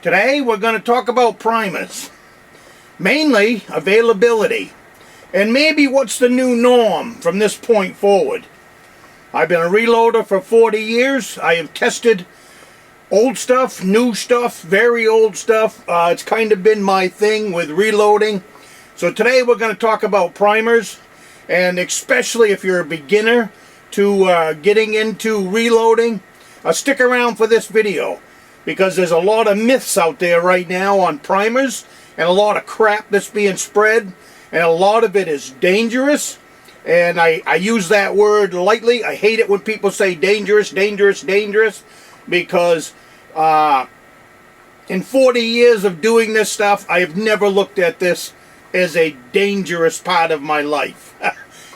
Today we're going to talk about primers, mainly availability, and maybe what's the new norm from this point forward. I've been a reloader for 40 years. I have tested old stuff, new stuff, very old stuff. It's kind of been my thing with reloading. So today we're going to talk about primers, and especially if you're a beginner to getting into reloading, stick around for this video, because there's a lot of myths out there right now on primers and a lot of crap that's being spread, and a lot of it is dangerous. And I use that word lightly. I hate it when people say dangerous, dangerous, dangerous, because in 40 years of doing this stuff, I have never looked at this as a dangerous part of my life.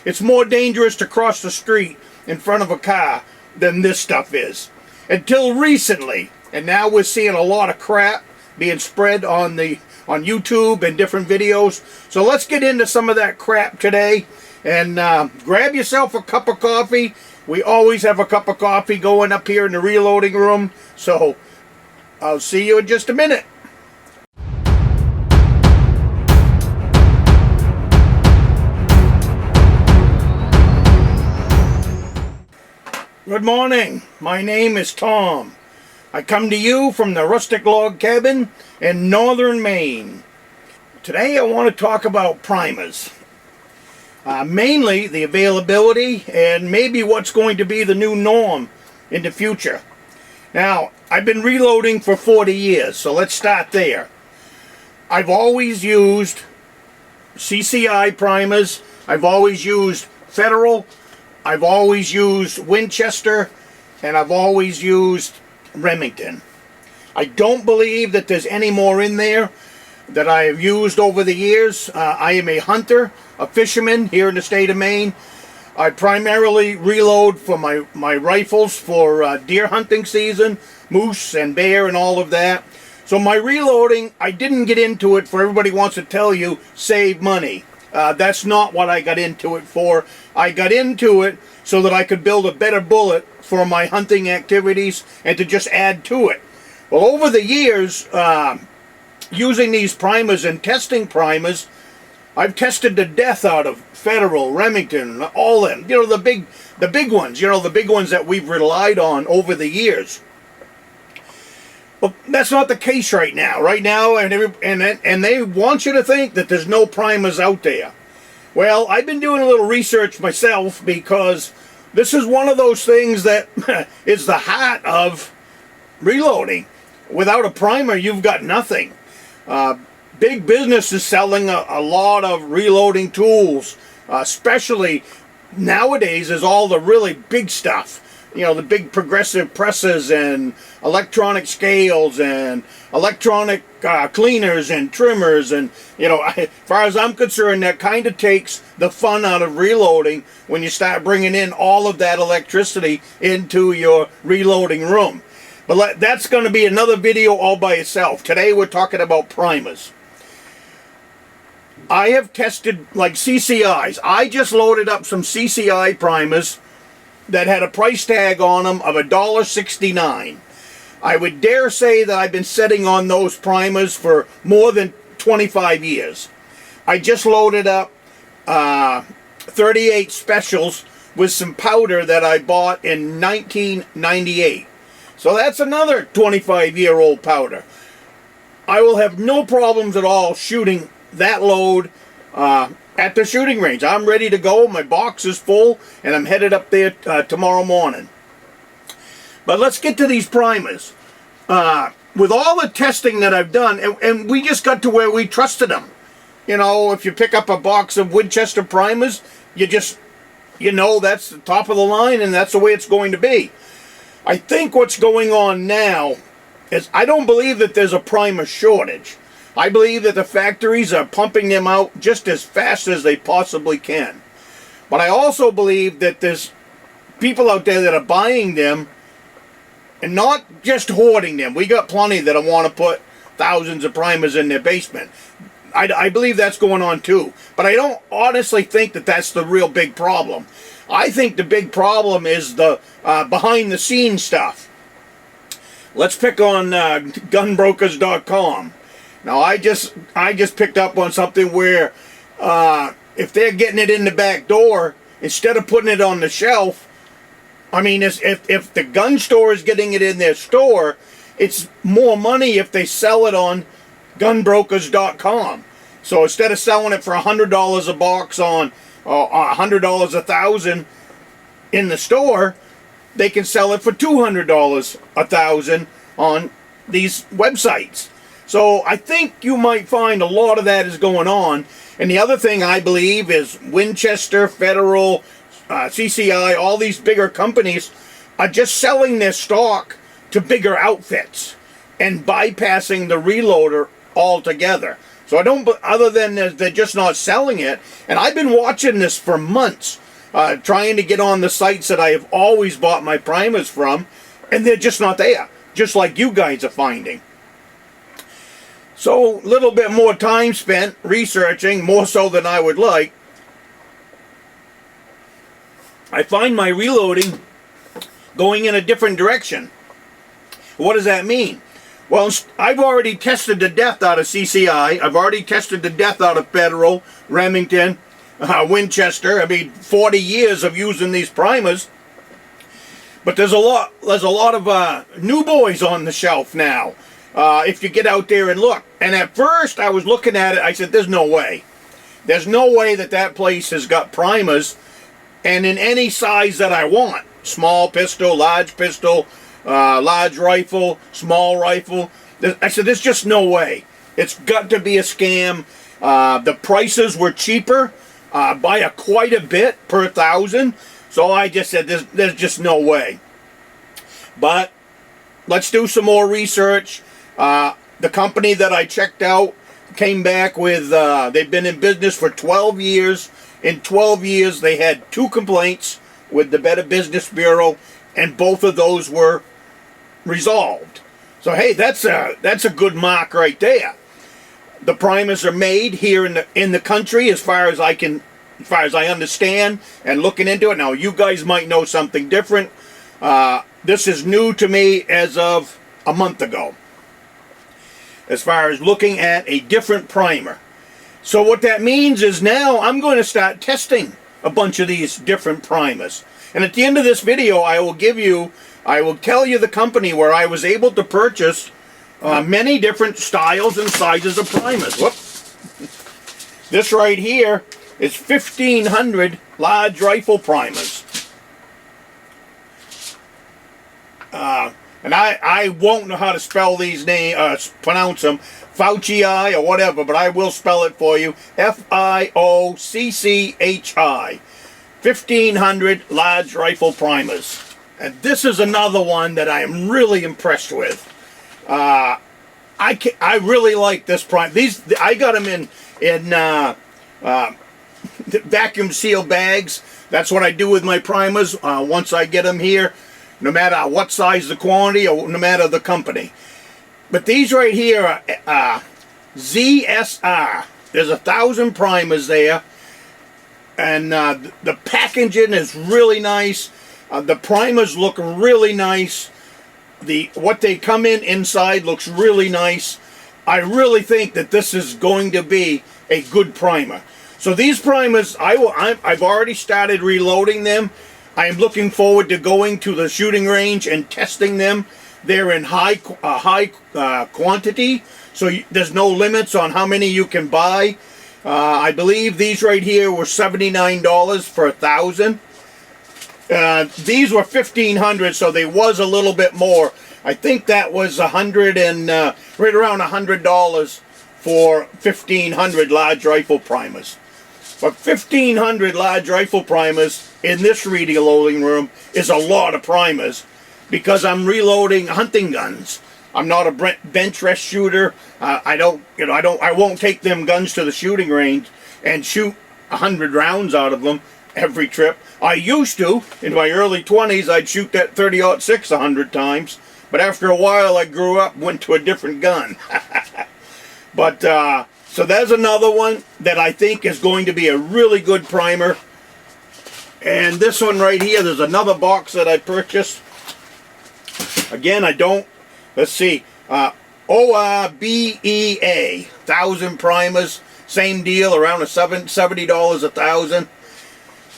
It's more dangerous to cross the street in front of a car than this stuff is. Until recently. And now we're seeing a lot of crap being spread on YouTube and different videos. So let's get into some of that crap today. And grab yourself a cup of coffee. We always have a cup of coffee going up here in the reloading room. So I'll see you in just a minute. Good morning. My name is Tom. I come to you from the Rustic log cabin in Northern Maine. Today I want to talk about primers. Mainly the availability and maybe what's going to be the new norm in the future. Now, I've been reloading for 40 years, so let's start there. I've always used CCI primers. I've always used Federal. I've always used Winchester. And I've always used Remington. I don't believe that there's any more in there that I have used over the years. I am a hunter, a fisherman here in the state of Maine. I primarily reload for my rifles for deer hunting season, moose and bear and all of that. So my reloading, I didn't get into it for everybody wants to tell you, save money. That's not what I got into it for. I got into it so that I could build a better bullet for my hunting activities and to just add to it. Well, over the years, using these primers and testing primers, I've tested the death out of Federal, Remington, all them. You know, the big ones. You know, the big ones that we've relied on over the years. Well, that's not the case right now. Right now, and they want you to think that there's no primers out there. Well, I've been doing a little research myself, because this is one of those things that is the heart of reloading. Without a primer, you've got nothing. Big business is selling a lot of reloading tools, especially nowadays is all the really big stuff. You know, the big progressive presses and electronic scales and electronic cleaners and trimmers. And, you know, as far as I'm concerned, that kind of takes the fun out of reloading when you start bringing in all of that electricity into your reloading room. But that's going to be another video all by itself. Today we're talking about primers. I have tested like CCIs. I just loaded up some CCI primers that had a price tag on them of $1.69. I would dare say that I've been sitting on those primers for more than 25 years. I just loaded up 38 specials with some powder that I bought in 1998. So that's another 25-year-old powder. I will have no problems at all shooting that load at the shooting range. I'm ready to go. My box is full, and I'm headed up there tomorrow morning. But let's get to these primers. With all the testing that I've done, and we just got to where we trusted them. You know, if you pick up a box of Winchester primers, you know that's the top of the line, and that's the way it's going to be. I think what's going on now is I don't believe that there's a primer shortage. I believe that the factories are pumping them out just as fast as they possibly can. But I also believe that there's people out there that are buying them and not just hoarding them. We got plenty that want to put thousands of primers in their basement. I believe that's going on too. But I don't honestly think that that's the real big problem. I think the big problem is the behind the scenes stuff. let's pick on gunbrokers.com. Now I just picked up on something where if they're getting it in the back door, instead of putting it on the shelf, I mean, if the gun store is getting it in their store, it's more money if they sell it on gunbrokers.com. So instead of selling it for $100 a box on $100 a thousand in the store, they can sell it for $200 a thousand on these websites. So I think you might find a lot of that is going on. And the other thing I believe is Winchester, Federal, CCI, all these bigger companies are just selling their stock to bigger outfits and bypassing the reloader altogether. So I don't, other than they're just not selling it. And I've been watching this for months, trying to get on the sites that I have always bought my primers from, and they're just not there, just like you guys are finding. So a little bit more time spent researching, more so than I would like. I find my reloading going in a different direction. What does that mean? Well, I've already tested the death out of CCI. I've already tested the death out of Federal, Remington, Winchester. I mean, 40 years of using these primers. But there's a lot of new boys on the shelf now. If you get out there and look. And at first I was looking at it, I said, there's no way. There's no way that place has got primers and in any size that I want. Small pistol, large rifle, small rifle. I said, there's just no way. It's got to be a scam. The prices were cheaper by quite a bit per thousand. So I just said, there's just no way. But let's do some more research. The company that I checked out came back with, they've been in business for 12 years. In 12 years, they had 2 complaints with the Better Business Bureau, and both of those were resolved. So hey, that's a good mark right there. The primers are made here in the country, as far as I understand, and looking into it. Now, you guys might know something different. This is new to me as of a month ago, as far as looking at a different primer. So what that means is now I'm going to start testing a bunch of these different primers. And at the end of this video, I will tell you the company where I was able to purchase many different styles and sizes of primers. Whoop. This right here is 1,500 large rifle primers. And I won't know how to spell these names, pronounce them, Fauci or whatever, but I will spell it for you. Fiocchi. 1,500 large rifle primers. And this is another one that I am really impressed with. I really like this primer. I got them in vacuum sealed bags. That's what I do with my primers once I get them here, no matter what size the quantity or no matter the company. But these right here are ZSR. There's 1,000 primers there, and the packaging is really nice. The primers look really nice. What they come inside looks really nice. I really think that this is going to be a good primer. So these primers, I've already started reloading them. I am looking forward to going to the shooting range and testing them. They're in high quantity, so there's no limits on how many you can buy. I believe these right here were $79 for 1,000. These were 1,500, so they was a little bit more. I think that was right around $100 for 1,500 large rifle primers. But 1,500 large rifle primers in this reloading room is a lot of primers, because I'm reloading hunting guns. I'm not a bench rest shooter. I won't take them guns to the shooting range and shoot 100 rounds out of them every trip. I used to. In my early 20s, I'd shoot that 30-06 100 times. But after a while, I grew up, went to a different gun. But, so there's another one that I think is going to be a really good primer. And this one right here, there's another box that I purchased. Again, I don't let's see, ORBEA, 1,000 primers, same deal, around $70 a thousand.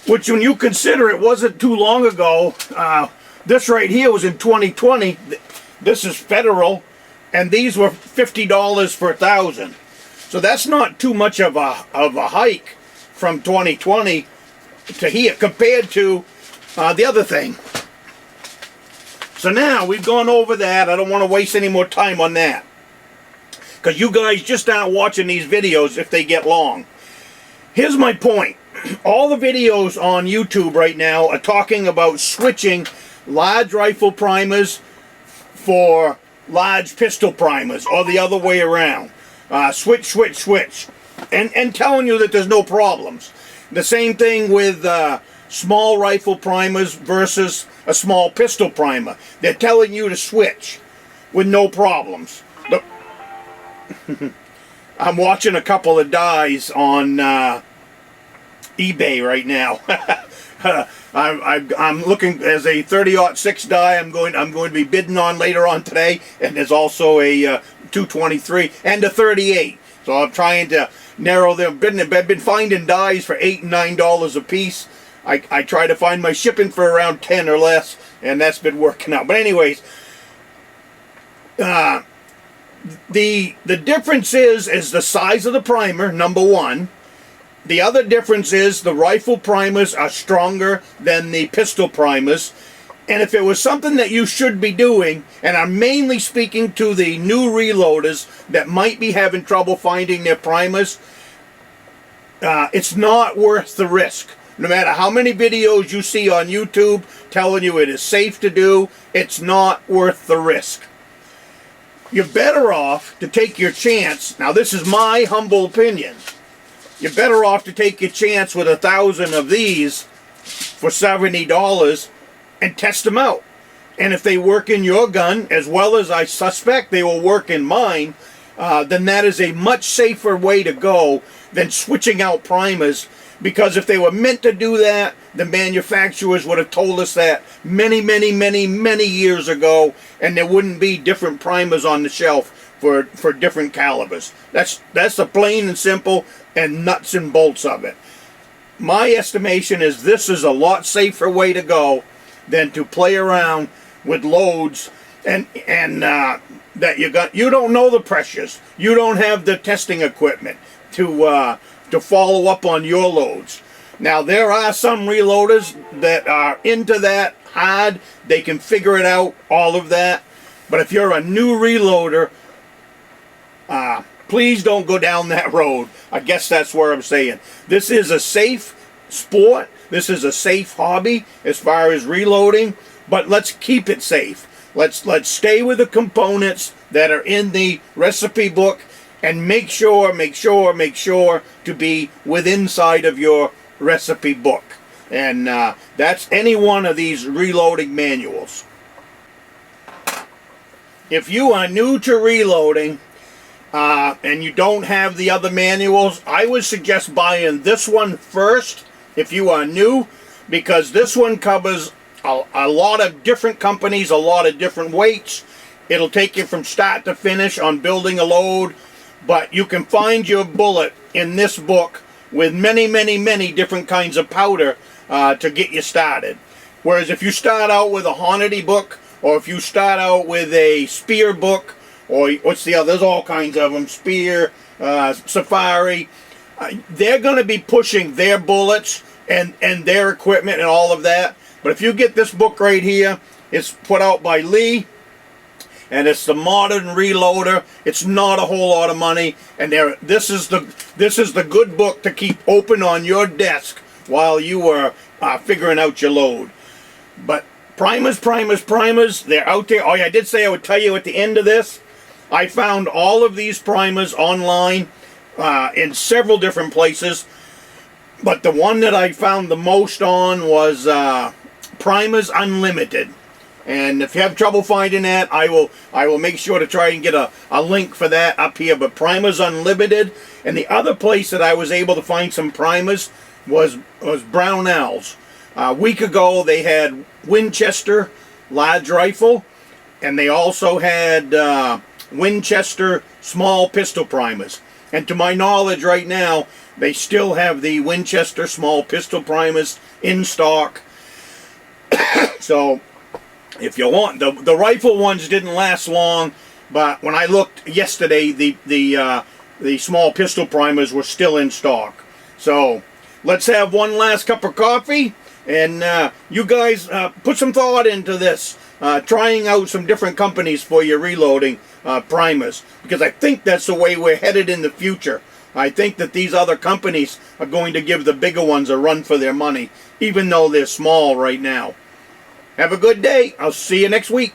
Which, when you consider it wasn't too long ago, this right here was in 2020. This is federal, and these were $50 for 1,000. So that's not too much of a hike from 2020 to here compared to the other thing. So now we've gone over that. I don't want to waste any more time on that, because you guys just aren't watching these videos if they get long. Here's my point. All the videos on YouTube right now are talking about switching large rifle primers for large pistol primers, or the other way around. Switch, and telling you that there's no problems. The same thing with small rifle primers versus a small pistol primer. They're telling you to switch with no problems. I'm watching a couple of dies on eBay right now. I'm looking as a 30-06 die. I'm going to be bidding on later on today, and there's also a 223 and a 38. So I'm trying to narrow them. I've been finding dies for $8 and $9 a piece. I try to find my shipping for around 10 or less, and that's been working out. But anyways, the difference is the size of the primer, number one. The other difference is the rifle primers are stronger than the pistol primers. And if it was something that you should be doing, and I'm mainly speaking to the new reloaders that might be having trouble finding their primers, it's not worth the risk. No matter how many videos you see on YouTube telling you it is safe to do, it's not worth the risk. You're better off to take your chance. Now, this is my humble opinion. You're better off to take your chance with 1,000 of these for $70 and test them out. And if they work in your gun, as well as I suspect they will work in mine, then that is a much safer way to go than switching out primers. Because if they were meant to do that, the manufacturers would have told us that many years ago, and there wouldn't be different primers on the shelf for different calibers. That's the plain and simple and nuts and bolts of it. My estimation is this is a lot safer way to go than to play around with loads and that you don't know the pressures. You don't have the testing equipment to follow up on your loads. Now, there are some reloaders that are into that hard. They can figure it out, all of that. But if you're a new reloader, please don't go down that road. I guess that's where I'm saying. This is a safe sport. This is a safe hobby as far as reloading. But let's keep it safe. Let's stay with the components that are in the recipe book, and make sure to be within inside of your recipe book. And that's any one of these reloading manuals. If you are new to reloading and you don't have the other manuals, I would suggest buying this one first if you are new, because this one covers a lot of different companies, a lot of different weights. It'll take you from start to finish on building a load. But you can find your bullet in this book with many different kinds of powder to get you started. Whereas if you start out with a Hornady book, or if you start out with a Spear book, or what's the other, there's all kinds of them, Spear, Safari, they're going to be pushing their bullets and their equipment and all of that. But if you get this book right here, it's put out by Lee, and it's the Modern Reloader. It's not a whole lot of money, and this is the good book to keep open on your desk while you are figuring out your load. But primers, they're out there. Oh yeah, I did say I would tell you at the end of this. I found all of these primers online in several different places, but the one that I found the most on was Primers Unlimited. And if you have trouble finding that, I will make sure to try and get a link for that up here. But Primers Unlimited. And the other place that I was able to find some primers was Brownells. A week ago, they had Winchester large rifle. And they also had Winchester small pistol primers. And to my knowledge right now, they still have the Winchester small pistol primers in stock. So if you want, the rifle ones didn't last long, but when I looked yesterday, the small pistol primers were still in stock. So let's have one last cup of coffee, and you guys put some thought into this, trying out some different companies for your reloading primers, because I think that's the way we're headed in the future. I think that these other companies are going to give the bigger ones a run for their money, even though they're small right now. Have a good day. I'll see you next week.